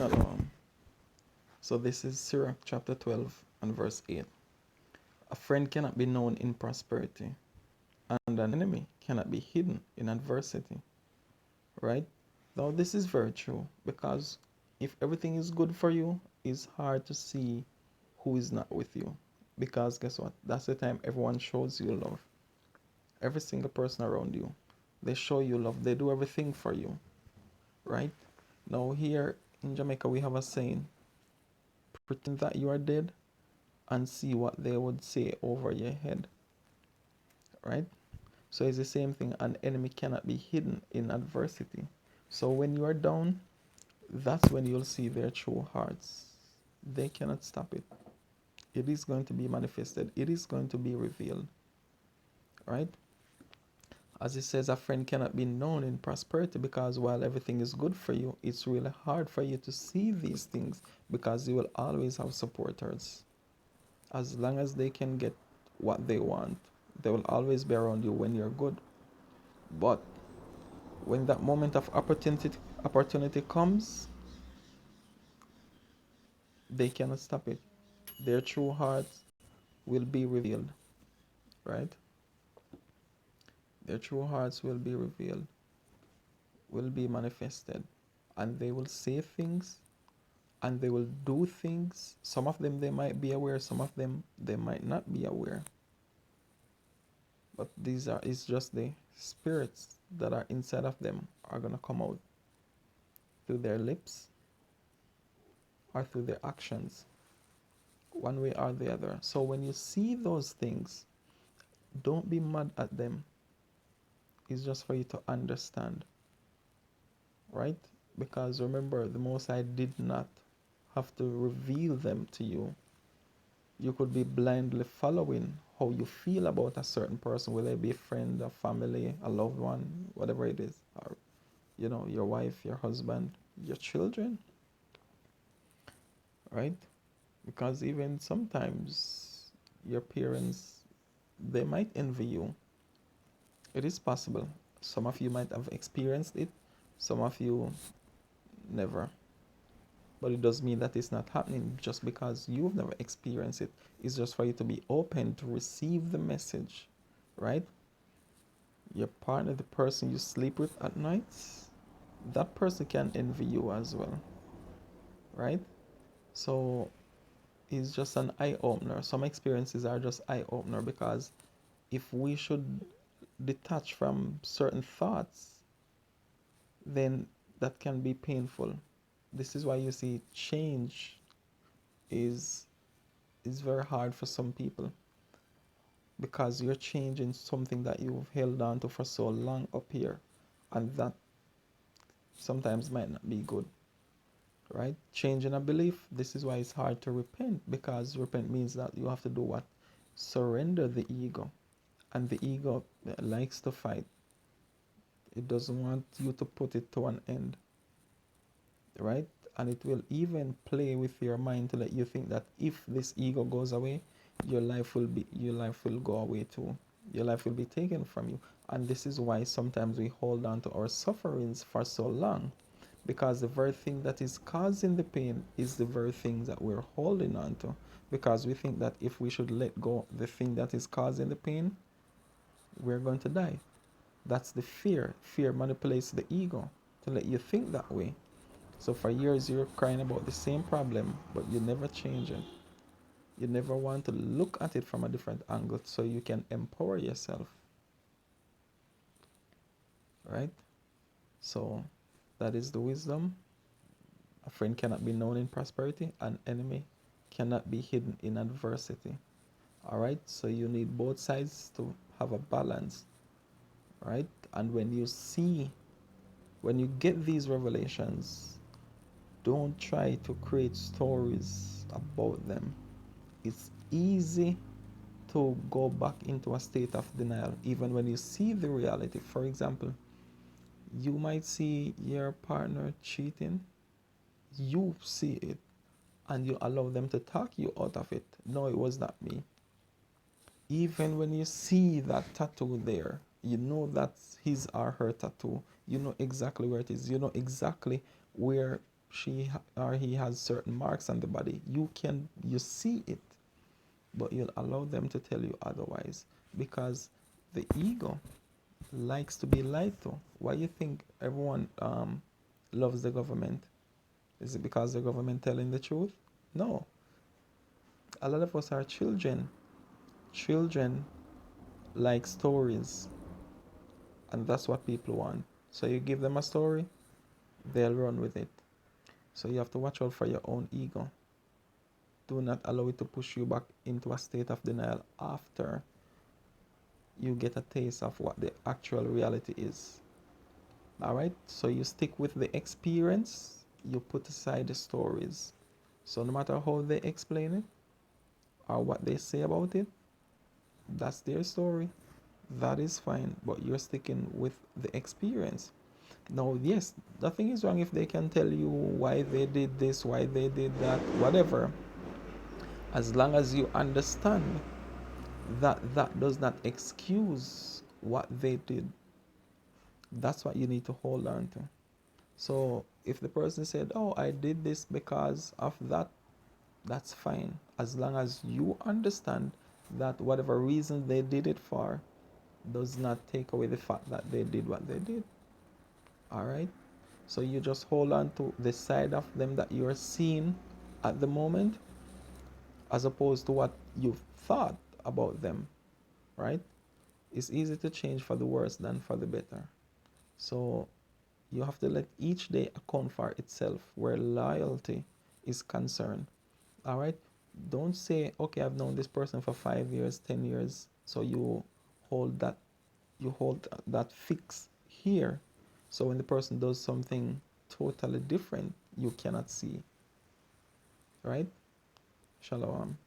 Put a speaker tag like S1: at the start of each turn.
S1: Shalom. So this is Sirach chapter 12 and verse 8. A friend cannot be known in prosperity, and an enemy cannot be hidden in adversity. Right? Now this is very true, because if everything is good for you, it's hard to see who is not with you. Because guess what? That's the time everyone shows you love. Every single person around you. They show you love. They do everything for you. Right? Now here in Jamaica we have a saying, pretend that you are dead and see what they would say over your head, right? So it's the same thing. An enemy cannot be hidden in adversity. So when you are down, that's when you'll see their true hearts. They cannot stop it. It is going to be manifested. It is going to be revealed, right? As it says, a friend cannot be known in prosperity, because while everything is good for you, it's really hard for you to see these things, because you will always have supporters. As long as they can get what they want, they will always be around you when you're good. But when that moment of opportunity comes, they cannot stop it. Their true hearts will be revealed, right? Their true hearts will be revealed, will be manifested, and they will say things and they will do things. Some of them they might be aware, some of them they might not be aware. But these are, it's just the spirits that are inside of them are gonna come out through their lips or through their actions, one way or the other. So when you see those things, don't be mad at them. It's just for you to understand, right? Because remember, the Most High did not have to reveal them to you. You could be blindly following how you feel about a certain person, whether it be a friend, a family, a loved one, whatever it is, or your wife, your husband, your children, right? Because even sometimes your parents, they might envy you. It is possible. Some of you might have experienced it, some of you never. But it does mean that it's not happening just because you've never experienced it. It's just for you to be open to receive the message, right? Your partner, the person you sleep with at night, that person can envy you as well, right? So it's just an eye opener. Some experiences are just eye opener, because if we should detach from certain thoughts, then that can be painful. This is why you see change is is very hard for some people, because you're changing something that you've held on to for so long up here, and that sometimes might not be good, right? Changing a belief, this is why it's hard to repent, because repent means that you have to do what? Surrender the ego. And the ego likes to fight. It doesn't want you to put it to an end, right? And it will even play with your mind to let you think that if this ego goes away, your life will go away too. Your life will be taken from you. And this is why sometimes we hold on to our sufferings for so long, because the very thing that is causing the pain is the very thing that we're holding on to, because we think that if we should let go the thing that is causing the pain, we're going to die. That's the fear. Fear manipulates the ego to let you think that way. So for years you're crying about the same problem, but you never change it. You never want to look at it from a different angle so you can empower yourself, right? So that is the wisdom. A friend cannot be known in prosperity, an enemy cannot be hidden in adversity. All right? So you need both sides to have a balance, right? And when you get these revelations, don't try to create stories about them. It's easy to go back into a state of denial even when you see the reality. For example, you might see your partner cheating, you see it, and you allow them to talk you out of it. No, it was not me. Even when you see that tattoo there, you know that's his or her tattoo. You know exactly where it is. You know exactly where or he has certain marks on the body. You see it, but you'll allow them to tell you otherwise, because the ego likes to be lied to. Why you think everyone loves the government? Is it because the government telling the truth? No. A lot of us are children. Children like stories, and that's what people want. So you give them a story, they'll run with it. So you have to watch out for your own ego. Do not allow it to push you back into a state of denial after you get a taste of what the actual reality is. All right, so you stick with the experience, you put aside the stories. So no matter how they explain it or what they say about it, that's their story. That is fine, but you're sticking with the experience. Now, yes, nothing is wrong if they can tell you why they did this, why they did that, whatever. As long as you understand that that does not excuse what they did, that's what you need to hold on to. So if the person said, "Oh, I did this because of that," that's fine. As long as you understand that whatever reason they did it for does not take away the fact that they did what they did. All right? So you just hold on to the side of them that you're seeing at the moment, as opposed to what you've thought about them, right? It's easy to change for the worse than for the better. So you have to let each day account for itself where loyalty is concerned. All right? Don't say, okay, I've known this person for 5 years, 10 years. So hold that you hold that fix here. So when the person does something totally different, you cannot see. Right? Shalom.